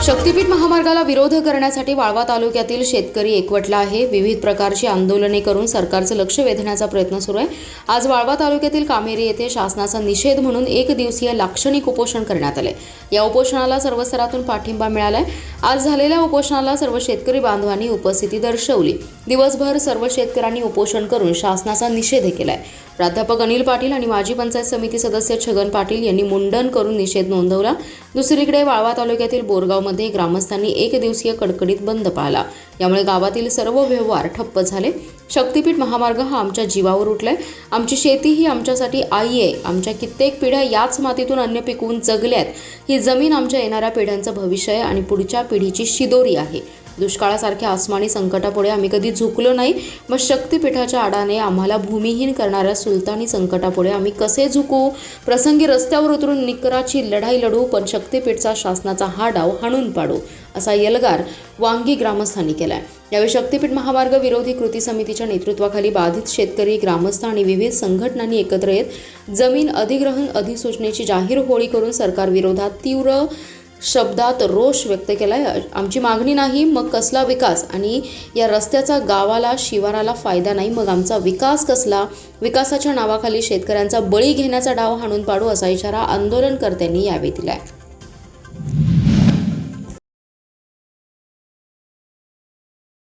शक्तीपीठ महामार्गाला विरोध करण्यासाठी वाळवा तालुक्यातील शेतकरी एकवटला आहे। विविध प्रकारची आंदोलने करून सरकारचं लक्ष वेधण्याचा प्रयत्न सुरू आहे। आज वाळवा तालुक्यातील कामेरी येथे शासनाचा निषेध म्हणून एक दिवसीय लाक्षणिक उपोषण करण्यात आले। या उपोषणाला सर्व स्तरातून पाठिंबा मिळालाय। आज झालेल्या उपोषणाला सर्व शेतकरी बांधवांनी उपस्थिती दर्शवली। दिवसभर सर्व शेतकऱ्यांनी उपोषण करून शासनाचा निषेध केलाय। प्राध्यापक अनिल पाटील आणि माजी पंचायत समिती सदस्य छगन पाटील यांनी मुंडन करून निषेध नोंदवला। दुसरीकडे वाळवा तालुक्यातील बोरगावमध्ये ग्रामस्थांनी एक दिवसीय कडकडीत बंद पाळला। यामुळे गावातील सर्व व्यवहार ठप्प झाले। शक्तीपीठ महामार्ग हा आमच्या जीवावर उठलाय। आमची शेती ही आमच्यासाठी आई आहे। आमच्या कित्येक पिढ्या याच मातीतून अन्न पिकवून जगल्यात। ही जमीन आमच्या येणाऱ्या पिढ्यांचं भविष्य आहे आणि पुढच्या पिढीची शिदोरी आहे। दुष्काळासारख्या आसमानी संकटापुढे आम्ही कधी झुकलो नाही। मग शक्तीपीठाच्या आडाने आम्हाला भूमिहीन करणाऱ्या सुलतानी संकटापुढे आम्ही कसे झुकू? प्रसंगी रस्त्यावर उतरून निकराची लढाई लढू, पण शक्तीपीठचा शासनाचा हा डाव हाणून पाडू, असा यलगार वांगी ग्रामस्थांनी केलाय। यावेळी शक्तीपीठ महामार्ग विरोधी कृती समितीच्या नेतृत्वाखाली बाधित शेतकरी, ग्रामस्थ आणि विविध संघटनांनी एकत्र येत जमीन अधिग्रहण अधिसूचनेची जाहीर होळी करून सरकार विरोधात तीव्र शब्दात रोष व्यक्त केलाय। आमची मागणी नाही मग कसला विकास, आणि या रस्त्याचा गावाला शिवाराला फायदा नाही मग आमचा विकास कसला? विकासाच्या नावाखाली शेतकऱ्यांचा बळी घेण्याचा डाव हाणून पाडू, असा इशारा आंदोलनकर्त्यांनी यावेळी दिलाय।